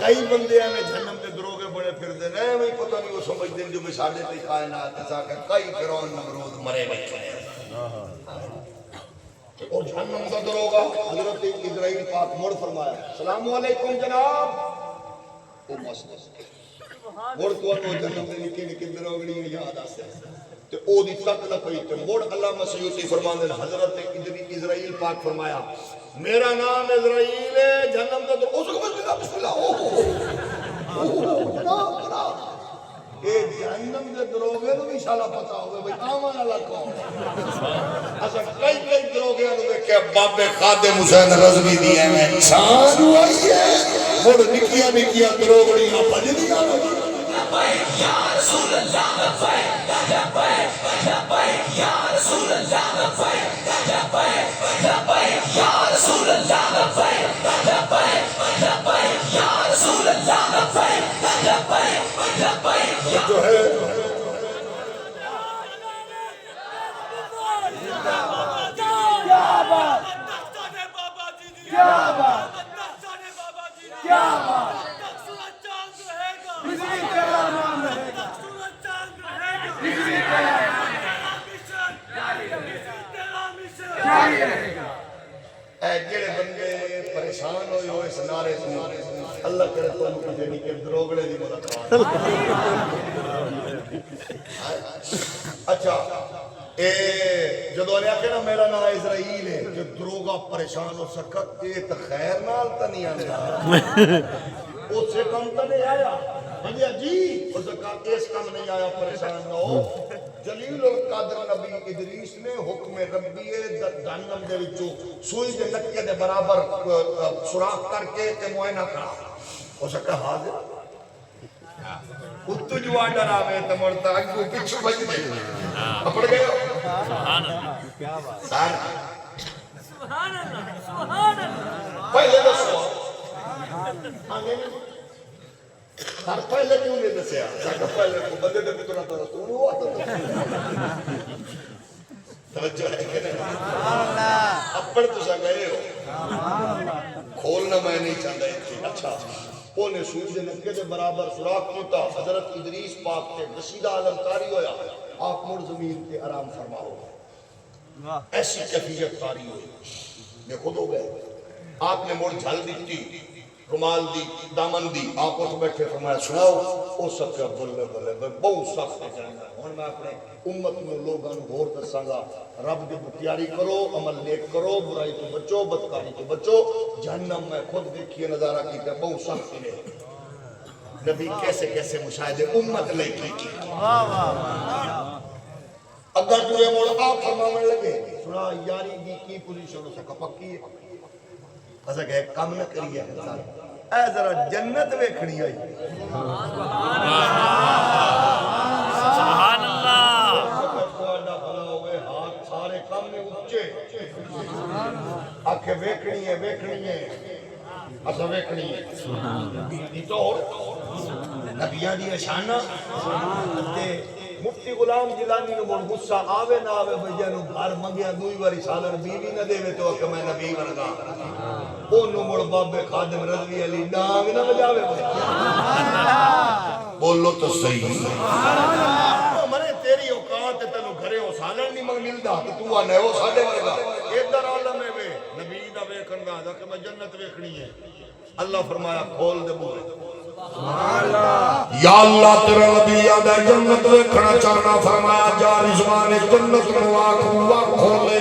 کئی بندے ہیں جہنم کے دروگے بڑے پھر دے رہے ہیں پتہ نہیں وہ سمجھ دیں جو بشادے تے کائنات ایسا کہ کئی فرعون نمرود مرے بیٹھے اور جہنم کا دروگا حضرت اسرائیل پاک مڑ فرمایا السلام علیکم جناب وہ مسجد مڑ تو انہوں جہنم دے نکی نکی دروگڑی یاد آسے تو او دی تک نہ پئی تو مڑ علامہ سیوطی فرماندے حضرت اسرائیل پاک فرمایا میرا نام اسرائیل ہے جہنم کا دروگا بسم اللہ جناب کہ جہنم دے دروگے تو بھی شالا پتا ہوئے بھئی آمان اللہ کون اچھا کئی دروگے انہوں کہ بابے خادم حسین رضوی دیئے میں انسان ہوئی ہے مڑ نکیا نکیا دروگڑیاں بھج دیا لبائک یا رسول اللہ لبائک لبائک لبائک یا رسول اللہ لبائک لبائک لبائک یا رسول اللہ لبائک لبائک لبائک یا رسول اللہ لبائک لبائک لبائک جو ہے اے جڑے بندے پریشان ہوئے ہوئے اس نعرے سے اللہ کرے تو انہوں کو جنی کے دروگڑے دی ملاقات اچھا جدو نے آکے نا میرا نام اسرائیل ہے جو دروگا پریشان ہو سکت ایت خیر نال تا نہیں آنے اس سے کم تا نہیں آیا بھیا جی اس سے کہا اس کم نہیں آیا پریشان نہ ہو جلیل القادر نبی ادریس نے حکم ربی جہنم دے وچوں سوئی دے نکے دے برابر سوراخ کر کے تے معائنہ کرا اس سے کہا حاضر اتو جو آڈر آوے تے مرتا اگو پچھو بچ دے اپڑ گئے ہو سبحان اللہ پہلے دسو ہر پہلے کیوں نہیں دسیا ساکہ پہلے کو بندے دے بتنا تو رسول ہوا تو توجہ ہے کہ نہیں اپڑ تو سا گئے ہو کھولنا میں نہیں چاہتا ہے اچھا اونے سوچ نکے دے برابر سراخ کیتا حضرت ادریس پاک کے رشیدہ علمکاری ہویا آپ مڑ زمین کے آرام فرماؤ ایسی کیفیت کاری ہوئی میں خود ہو گئے آپ نے مڑ جھل دیتی رمال دی دامن دی آپ اس بیٹھے فرمایا سناؤ او سب کا بلے بلے بہت سخت جانا ہوں میں اپنے امت میں لوگاں غور دساں گا رب دی تیاری کرو عمل نیک کرو برائی تو بچو بدکاری تو بچو جہنم میں خود دیکھیے نظارہ کی کہ بہت سخت ہے نبی کیسے کیسے مشاہدے امت لے کی اگر تو یہ موڑ آپ فرمانے لگے سنا یاری دی کی پوزیشن ہو سکا پکی ہے ایسا کہ کم نہ کریے اے ذرا جنت ویکھنی آئی سبحان اللہ ہاتھ سارے کم میں اچھے آنکھیں ویکھنی ہے ایسا ویکھنی ہے تو نبیاں دی شانہ مفتی غلام جیلانی نو بڑھ غصہ آوے نہ آوے بھئیہ نو گھر منگیا دوئی باری سالر بیوی نہ دے تو کہ میں نبی ورگا انہوں مڑ بابے خادم رضوی علی ناگ نہ بجاوے بولو تو صحیح منے تیری اوقات تنو گھرے ہو سالر نہیں منگ ملدا تو آنے ہو ساڑے ورگا ادھر عالم ہے نبی نہ ویکھن دا کہ میں جنت ویکھنی ہے اللہ فرمایا کھول دے بولے یا اللہ تیرا نبی آدھا جنت ویکھنا چاہنا فرمایا جا رضوان جنت نواک ہوا کھولے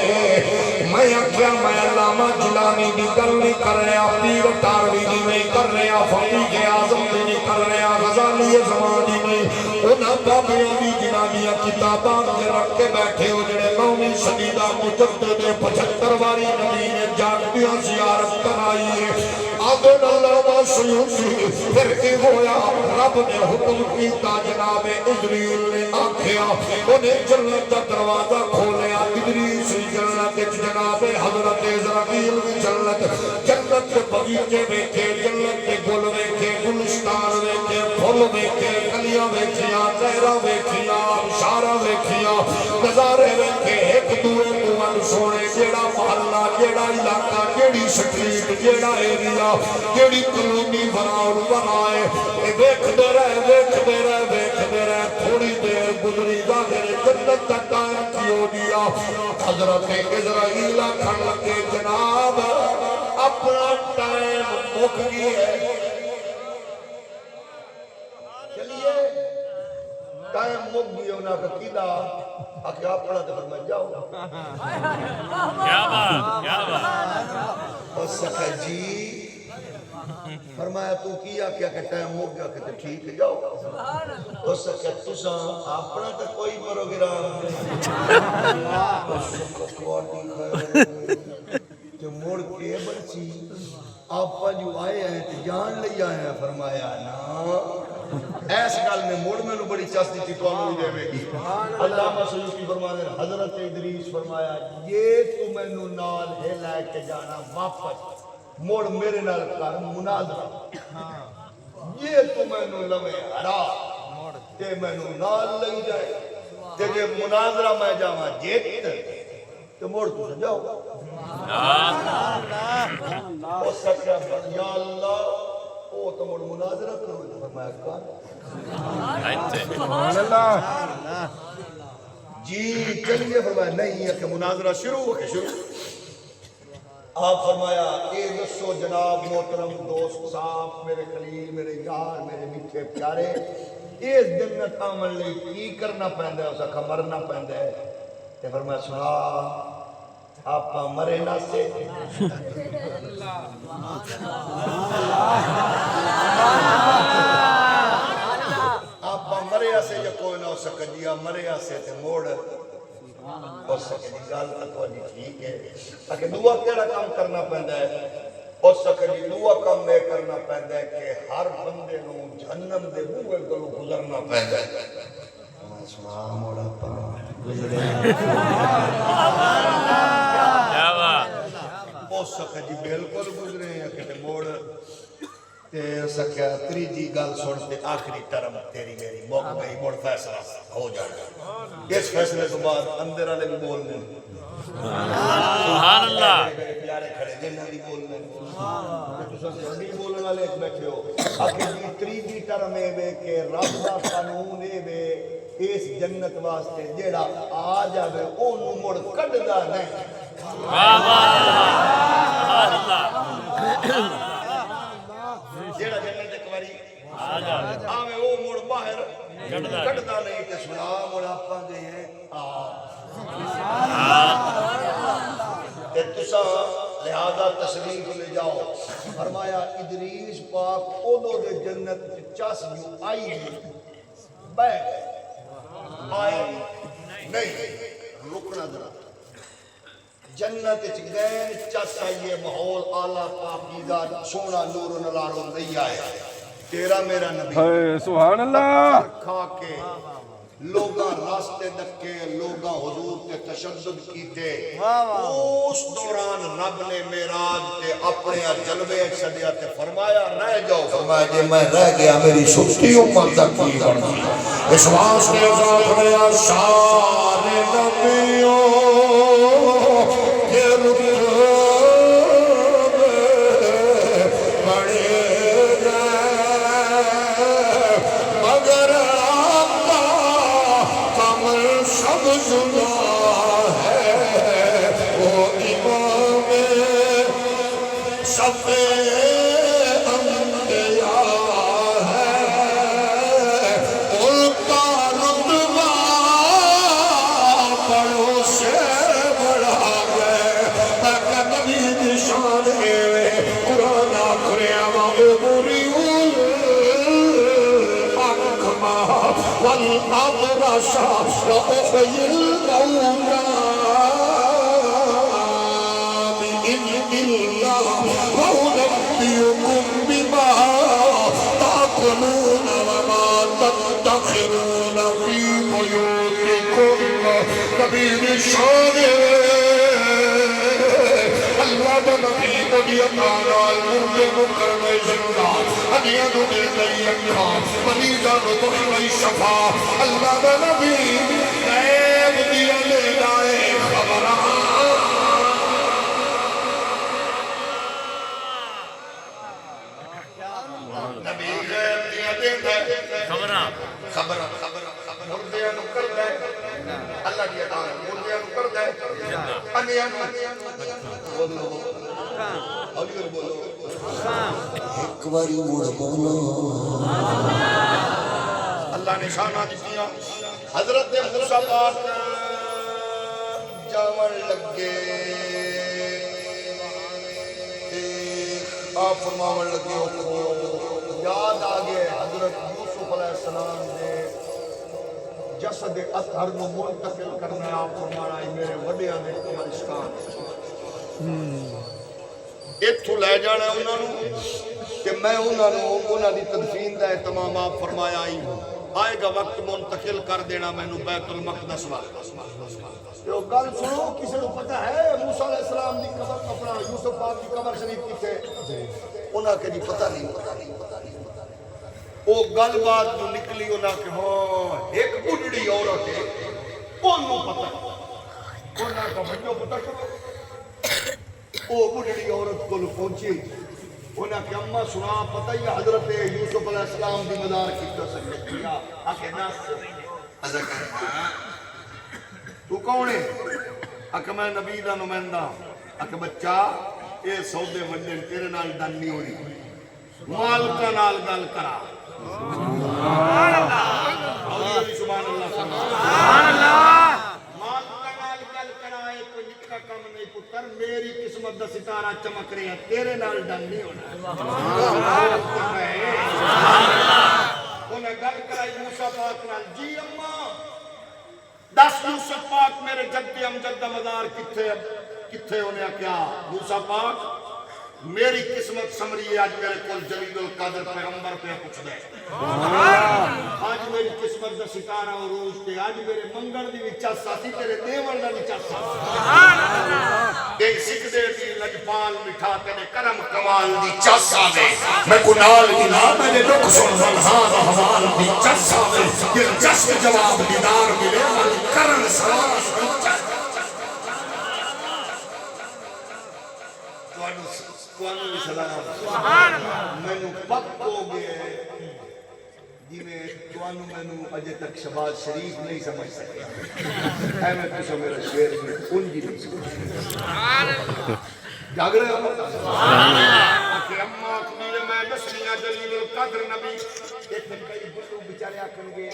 میں اکھیا میں علامہ جلانی دی گل نہیں کر رہا پیر تاروی دی نہیں کر رہا فقیہ اعظم دی نہیں کر رہا غزالی زمان دی نہیں انہاں بابیاں دی جنابیاں کتاباں کے رکھ کے بیٹھے ہو جڑے 9ویں صدی دا مجدد 75 واری نبی نے جاگتیاں زیارت کرائی ہے آدھن علامہ سیوطی پھر کی ہویا رب نے حکم کیتا جناب ادریس نے آنکھیا انہیں جنت کا دروازہ کھولیا ادریس جنت جناب حضرت اسرائیل جنت کے بغیچے بیٹھے جنت کے گل بیٹھے گلستان بیٹھے پھول بیٹھے کلیاں بیٹھیاں تہرہ بیٹھیاں شارہ بیٹھیاں نظارے بیٹھے ایک دوے کو سونے جیڑا محلہ جیڑا علاقہ جیڑی سٹریٹ جیڑا ایریا جیڑی کلونی فراؤن بنائے ویکھ دے رہے تھوڑی دیر گزری ظاہر جنت کا قائم کیوں دیا حضرت اسرائیل کھڑ لگے جناب اپنا ٹائم مک گئی ہے چلیے ٹائم مک گئی انہاں کا قیدا آکے اپنا تو فرمائے جاؤ کیا بات اس سکھا جی فرمایا تو کیا کیا کہ ٹائم مک گیا کہ ٹھیک ہے جاؤ اس سکھا تساں اپنا تو کوئی پروگرام اس سکھا کوارٹی خیر کہ موڑ کے بڑی آپ جو آئے ہیں تو جان لئی آئے ہیں فرمایا نا ایس گل میں موڑ میں بڑی چاستی تھی تو آنوی دے میں علامہ سیوطی فرمانے حضرت ادریس فرمایا یہ تو میں نو نال ہے لائے کے جانا واپس موڑ میرے نال کر مناظرہ یہ تو میں نو لمے ہرا تے میں نو نال لئی جائے تے جے مناظرہ میں جاما جیت تو موڑ تو سجاؤ وہ سکیا یا اللہ وہ تو موڑ مناظرہ کرو فرمایا کر سبحان اللہ جی چلیے فرمایا نہیں ہے کہ مناظرہ شروع ہو کے شروع آپ فرمایا اے دسو جناب محترم دوست صاحب میرے خلیل میرے یار میرے میٹھے پیارے اس جنت آمن لئی کی کرنا پہندہ ہے اسا کا مرنا پہندہ ہے تے فرمایا سنا آپ مرے نہ سے آپ مرے سے یا کوئی نہ ہو سکا جیا مرے سے تے موڑ ہو سکے جی گال تک جی ٹھیک ہے تاکہ دعا کیڑا کام کرنا پہندا ہے ہو سکے جی دعا کام میں کرنا پہندا ہے کہ ہر بندے نو جہنم دے بوئے گلو گزرنا پہندا ہے سبحان موڑا پا گزرے کیا بات ہو سکے جی بالکل گزرے ہیں کہ موڑ تے سکیا تریجی گل سنتے آخری ٹرم تیری میری موک گئی موڑ فیصلہ ہو جائے اس فیصلے تو بعد اندر والے بھی بولنے سبحان اللہ پیارے کھڑے جنہ بھی بولنے تو سب بھی بولنے والے ایک بیٹھے ہو آخری جی تریجی ٹرم اے بے کہ رب دا قانون اے بے اس جنت واسطے جیڑا آ جاوے اونوں مڑ کڈدا نہیں واہ واہ سبحان اللہ جیڑا جنت ایک باری آوے او مڑ باہر کڈدا نہیں تے سنا مڑ آپاں گئے ہیں تے تساں لہذا تشریف لے جاؤ فرمایا ادریس پاک اودو دے جنت چاس جو آئی نہیں بیٹھ آئے نہیں رکنا ذرا جنت گئے چاچا یہ ماحول آلہ پاکیزہ سونا نور و نلارو نہیں آئے تیرا میرا نبی سبحان اللہ کھا کے لوگاں راستے دکے لوگاں حضور تے تشدد کیتے اس دوران رب نے معراج تے اپنے جلوے چھڈیا تے فرمایا رہ جاؤ فرمایا جے میں رہ گیا میری سستی امت تک کی بنتی اس واسطے ذات میں شان نبیوں کے رتبے بڑے مگر آقا کمر سب جدا ہے وہ امام سب انبیاء ہے ان کا رتبہ بڑوں سے بڑھا گئے تاکہ نبی نشان ہے قرآن آخریاں عبوریون اکما والابرشا وأحيي الموتى بإذن الله وأنبئكم بما تأكلون وما تدخرون في بيوتكم نبی نشان اللہ دا نبی مدیتانا المرد مکرم زندہ حدیت دل انکھا مریضان بخل شفا اللہ دا نبی غیب دیا لے لائے خبر دیندا ہے خبراں خبر مردیاں نوں کردا ہے اللہ دی عطا مردیاں نوں کردا ہے انیاں نوں بولو حضور بولو ایک باری مڑ بولو اللہ نے شانہ دتیاں حضرت موسیٰ پاک جاون لگے آپ فرماون لگے یاد آگئے حضرت یوسف علیہ السلام نے جسد اطہر نو منتقل کرنا آپ فرمانا ہے میرے وڈیاں نے کمرشکان اتھو لے جانا ہے انہوں نے کہ میں انہوں دی تدفین دا اہتمام آپ فرمایا ہی آئے گا وقت منتقل کر دینا میں نو بیت المقدس وقت یہ گل سنو کسی کو پتہ ہے موسیٰ علیہ السلام دی قبر اپنا یوسف پاک دی قبر شریف کتے انہاں کے دی پتہ نہیں وہ گل بات جو نکلی انہاں کہ ہاں ایک بڑھڑی عورت ہے انہوں پتہ انہاں کا بھجو پتہ کرو وہ بڑھڑی عورت کو پہنچی انہاں کہ اممہ سنا پتہ ہی حضرت یوسف علیہ السلام دی مدار کی تو سکتے کیا آکے ناس ازا کرنا تو کون ہے؟ اکھا میں نبی دا نمائندہ اکھا بچہ اے سودے وڈن تیرے نال دن نہیں ہونی مالکہ نال گل کرا سبحان اللہ سبحان اللہ مالکہ نال گل کرا ہے کوئی نکا کم نہیں پتر میری قسمت دا ستارہ چمک رہے ہیں تیرے نال دن نہیں ہونا انہیں گل کرائی موسیٰ پاک نال جی اممہ دس یوسف پاک میرے جدی امجد دا مدار کتھے ہونے کیا موسیٰ پاک میری قسمت سمری ہے آج میرے کول جلیل القدر پیغمبر پہ کچھ دے آج میری قسمت دا ستارہ عروج تے آج میرے منگل دی وچا ساسی تیرے دیوڑ دا وچا ساسی ایک سکھ دے دی لجپال مٹھا تیرے کرم کمال دی چاسا دے میں کنال ملا میں نے لکھ سن زنہان حوال دی چاسا دے یہ جسم جواب دیدار ملے کرم سوال دی چاسا توانو بھی سلام میں نو پک ہو گئے جی میں توانو میں نو اجے تک شباز شریف نہیں سمجھ سکے اے میں کچھ میرا شیر میں ان جی نہیں سکتے جاگ رہے ہو کہ اممہ اکمیل میں دسنیاں جلیل القدر نبی ایک دن کئی بلو بچارے آکھن گے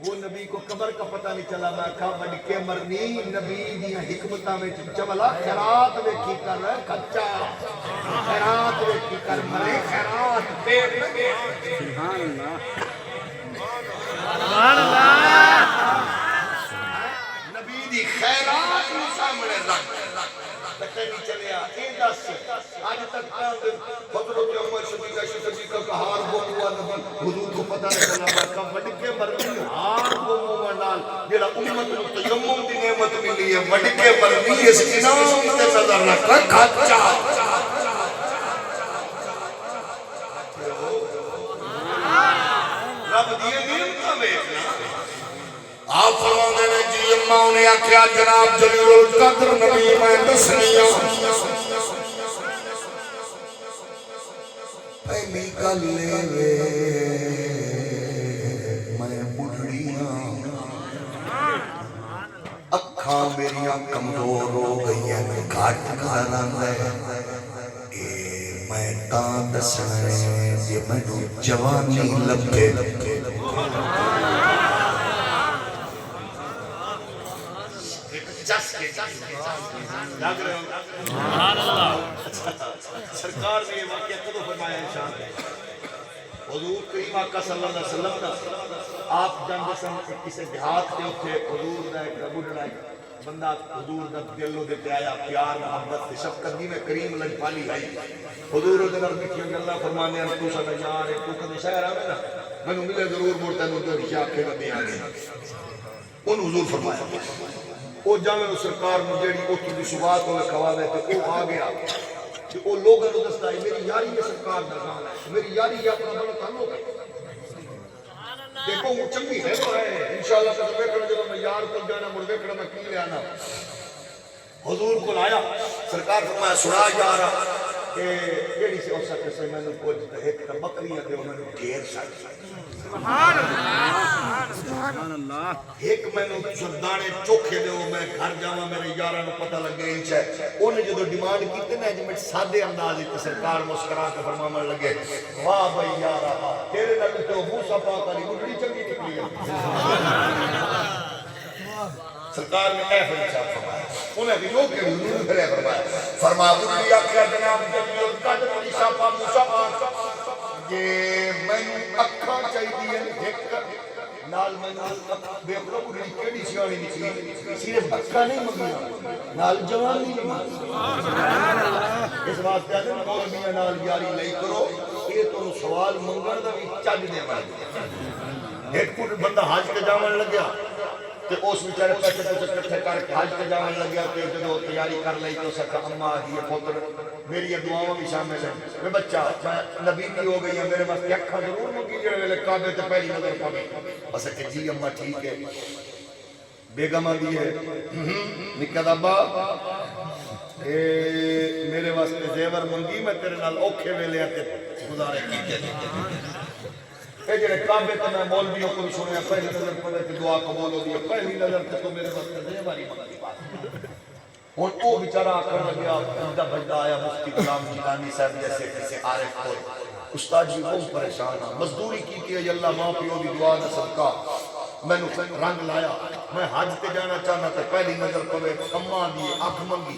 وہ نبی کو قبر کا پتہ نہیں چلا میں کہا بڑکے مرنی نبی دیاں حکمتہ میں چملا خیرات ویکھی کر رہے کچا خیرات ویکھی کر مرے خیرات پیٹ لگے سبحان اللہ سبحان اللہ نبی دی خیرات نو سامنے رکھ تکے نہیں چلے آئے دس آج تک حضرت عمر صدیقہ صدیقہ کا ہار وہ ہوا نبی حضور کو پتہ نہیں چلا کہ وڈکے مرنی ہار وہ ہوا نال جیڑا امت نو تیمم دی نعمت ملی ہے وڈکے مرنی اس انعام تے نظر رکھ کھچا رب دیے نعمتاں ویکھنا آپ فرماندے نے جی اماں نے آکھیا جناب جلیل القدر نبی میں دسنیاں پہلی گل وے میں بڑھڑیاں اکھاں میریاں کمزور ہو گئی ہیں میں گھٹ نظر آندا ہے میں تاں دسنا ہے جے مینوں جوانی لبے سرکار نے یہ واقعہ کدو فرمایا انشاء حضور کریم آقا صلی اللہ علیہ وسلم دا آپ جاندے سن کسی دیہات کے اتھے حضور دا ایک بڑھڑا بندہ حضور دا دلوں دیتے آیا پیار محبت شفقت دی میں کریم لجپالی آئی حضور دے نال مٹھیاں گلاں فرمانے ہیں تو سا یار ہے تو کدے شہر آوے نا مینوں ملے ضرور مڑتا نوں تے رشا کے نبی آ گئے ان حضور فرمایا وہ جاویں سرکار نو جیڑی اوتھے دی شبات ہوے کھواوے تے او آ گیا کہ وہ لوگاں نوں دسدا ہے میری یاری ہے سرکار دا نام ہے میری یاری ہے اپنا بڑا تعلق ہے دیکھو وہ چنگی ہے تو ہے انشاءاللہ تو ویکھنا جب میں یار کو جانا مڑ ویکھنا میں کی لے آنا حضور کو لایا سرکار فرمایا سنا یارا کہ جیڑی سے ہو سکے سے میں نے کچھ ایک تا بکریاں دے انہوں نے ڈھیر سائی ایک میں نے سردانے چوکھے دے میں گھر جاواں میرے یاراں نو پتہ لگے انچ ہے انہیں جدو ڈیمانڈ کیتے نا جی میں سادے انداز تے سرکار مسکرا کے فرمانے لگے واہ بھائی یارا تیرے نال تے موسی پاک والی گڈڑی چنگی نکلی ہے سرکار نے اے فرمایا انہیں بھی لوگ کے حضور پھر فرمایا گڈڑی آکھیا جناب جلدی قدر عیسیٰ پاک موسی پاک یہ میں اکھاں چاہیے ایک نال میں دیکھ لو گڈڑی کیڑی سیاڑی نکلی صرف اکھاں نہیں منگی نال جوانی نہیں منگی اس واسطے آدھے مولویاں نال یاری لئی کرو یہ تو سوال منگن دا بھی چج دے والے ایک کوئی بندہ حج کے جاون لگیا تے اس بیچارے پیسے اکٹھے کر کے حج کے جاون لگیا تے جدو تیاری کر لئی تو سکا اماں یہ پتر میری دعاواں بھی شامل ہیں میں بچہ میں نبی بھی ہو گئی ہیں میرے واسطے اکھاں ضرور منگی جڑے ویلے کعبے تے پہلی نظر پوے بس کہ جی اماں ٹھیک ہے بیگم آدھی ہے نکا ابا میرے واسطے زیور منگی میں تیرے نال اوکھے ویلے تے گزارے کیتے اے جڑے کعبے تے میں مولویوں کو بھی سنیا پہلی نظر پڑے تے دعا قبول ہو گئی پہلی نظر تے تو میرے واسطے زیور ہی منگی بات اور وہ بیچارہ آکر لگیا بجدہ بجدہ آیا مفتی غلام جیلانی صاحب جیسے کسی عارف کو استاد جی بہت پریشان ہے مزدوری کی کہ اللہ ماں پیو دی دعا نہ صدقہ میں نے رنگ لایا میں حج تے جانا چاہنا تے پہلی نظر پوے کماں دیے اکھ منگی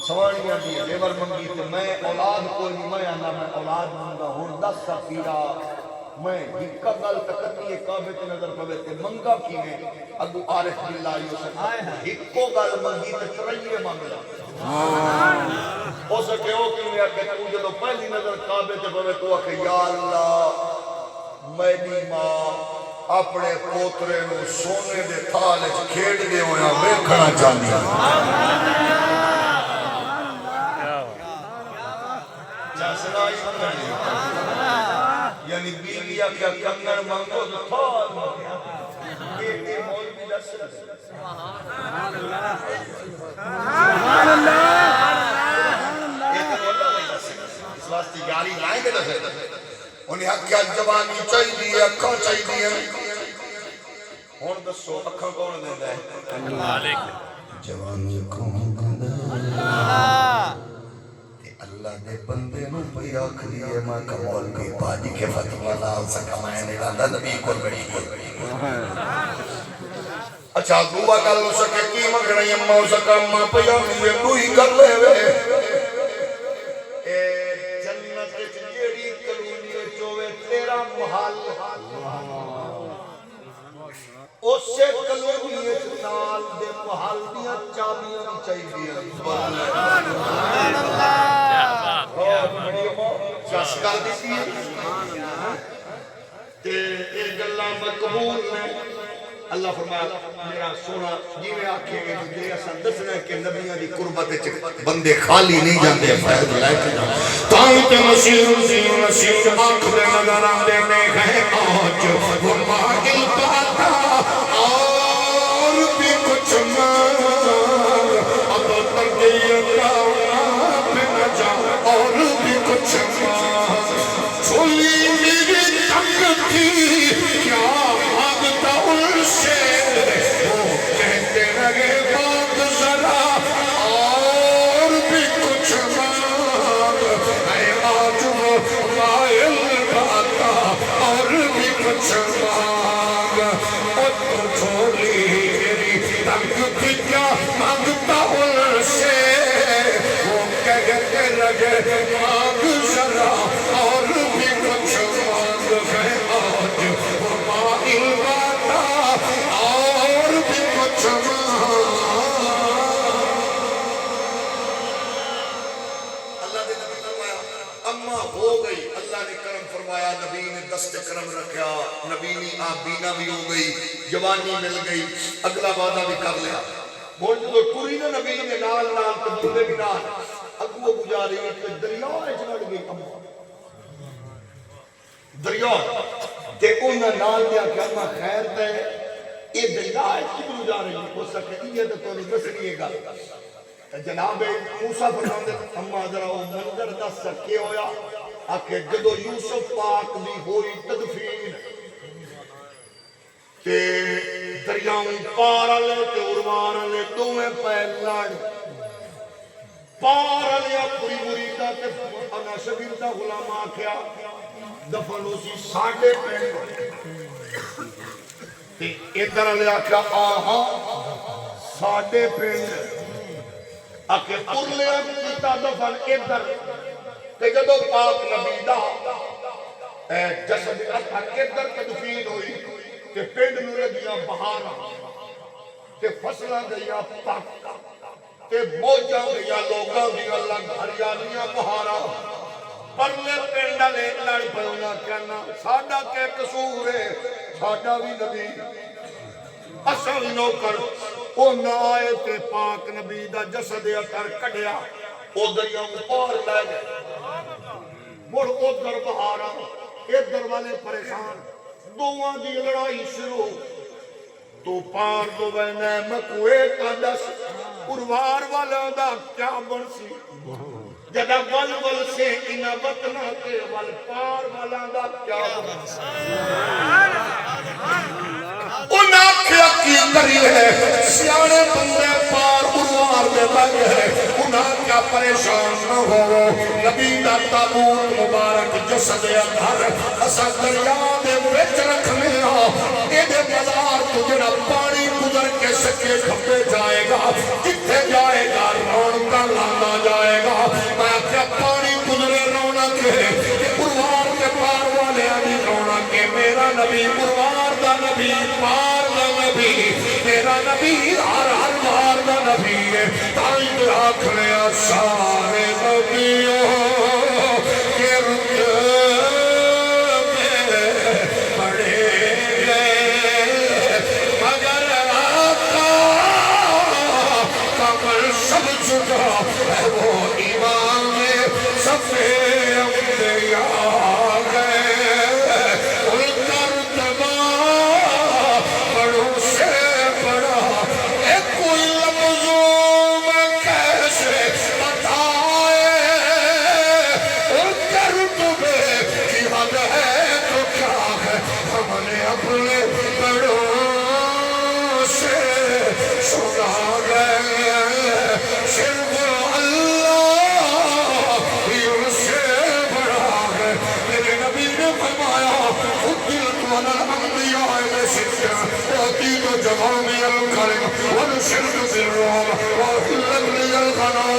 سوانیاں دیے زیور منگی تے میں اولاد کوئی نہیں میں آنا میں اولاد منگا ہوں 10 سا پیرا میں ہکا گل تکتی ہے کعبے تے نظر پوے تے منگا کی میں اگو عارف باللہ یوسف ہکو گل منگی تے ترائیے منگلا ہو سکے ہو کہ میں آکے تو جدو پہلی نظر کعبے تے پوے تو آکے یا اللہ میری ماں اپنے پوترے نو سونے دے تھالے کھیڑ دے ہویا ویکھنا چاہنی یعنی بیویا کیا کنگن مانگو تو تھال مانگو یہ مولوی دس سبحان اللہ یہ تو بولا نہیں دس اس واسطے یاری لائیں گے دس انہیں اکھا جوانی چاہیے اکھا چاہیے ہون دسو اکھا کون دیندہ ہے جوانی کون دیندہ اللہ نے بندے نو پہ آکھ لیے ماں کمول کی باجی کے فتوہ لال سکا میں نے لاندہ نبی کو بڑی اچھا دعا کر لو سکے کی مگنی اممہ ہو سکا اممہ پہ آکھ لیے تو ہی کر لے وے جنت جیڑی کلونی چوے تیرا محل اس سے کلونی نال دے محل دیا چابیاں بھی چاہیے سبحان اللہ چاسکار دیتی ہے کہ ایک اللہ مقبول میں اللہ فرمایا میرا سونا جیوے آکھیں گے جی ایسا دسنا ہے کہ نبیوں دی قربت بندے خالی نہیں جاندے فائد لائے کے جاندے تانت مسیح آنکھ دے نظر آندے میں گئے آج وہ ماغل پاتا اور بھی کچھ مانگ اب ترگیتا پہ نہ جا اور بھی کچھ مانگ چھولی میری تک تھی کیا مانگتا ان سے وہ کہتے لگے بات ذرا اور بھی کچھ مانگ اے آج وہ مائل باتا اور بھی کچھ مانگ اور تو چھولی میری تک تھی کیا مانگتا ان سے وہ کہتے لگے مانگ ذرا اور بھی کچھ مانگ ہے آج وہ مائل باتا اور بھی کچھ اللہ نے نبی فرمایا اما ہو گئی اللہ نے کرم فرمایا نبی نے دست کرم رکھا نبی نے آبینہ بھی ہو گئی جوانی مل گئی اگلا وعدہ بھی کر لیا بول جو ٹوری نے نبی نے نال نال تبدیلے بھی نال اگو گزاری کہ دریاء چڑھ گئی اما دریاء تے انہاں نال دیا کہ اما خیر تے یہ دریاء کی گزار رہی ہو سکے یہ تو نہیں دسنی ہے گل جناب موسیٰ فرماندے اما ذرا وہ منظر دس سکے ہویا آکے جدو یوسف پاک دی ہوئی تدفین تے دریاؤں پارا لے تے اروارا لے دویں پہ لڑ پارا لیا پوری مریدہ تے انا شبیر دا غلام آکھیا دفنو سی ساڑھے پینڈ تے ادھر لے آکھیا آہا ساڑھے پینڈ آکے پرلیا کیتا دفن ادھر تے جدو پاک نبی دا جسد اتھا ادھر تدفین ہوئی تے پینڈ نو لگیاں بہارا تے فصلہ گیا پاک تے موجہ گیا لوگاں دیا لگ ہریانیاں بہارا پرلے پینڈا لے لڑ پہونا کہنا ساڑھا کے قصور ہے ساڑھا بھی نبی اصل نوکر او نہ آئے تے پاک نبی دا جسد اتھر کڑیا او دریاں پار لے گئے مڑ ادھر بہارا ادھر والے پریشان دوواں دی لڑائی شروع تو پار دو بہنے مکوے کا دس اروار والا دا کیا بنسی جدہ ول سے انہ بطنہ کے ول پار والا دا کیا بنسی انہاں کیا کی کری ہے سیانے بندے پار اروار میں لگ ہے انہاں کیا پریشان نہ ہو نبی دا تابوت مبارک جسد اندھر اسا دریا دے وچ رکھنے اے دے مزار تو جڑا پانی گزر کے سکے کھپے جائے گا جتھے جائے گا رونقاں لانا جائے گا میں کیا پانی گزرے رونق ہے کہ اروار کے پار والے آنی رونق ہے میرا نبی اروار دا نبی پار دا نبی میرا نبی ہر ہر بار دا نبی ہے تائید آکھ لیا سارے نبیوں کے رکے میں پڑے گئے مگر آقا کمر سب چکا ہے وہ امام صفے انبیاء گئے ان کا رتبہ بڑوں سے بڑا ایک کوئی لفظوں میں کیسے بتائے ان کا رتبے کی حد ہے تو کیا ہے ہم نے اپنے بڑوں سے سنا گئے صرف اللہ ہی ان سے بڑا ہے میرے نبی نے فرمایا خدلت والا الانبیاء میں سکر وعطیت جوامع الکلم ونشرت بالروم وحلت لی الغنام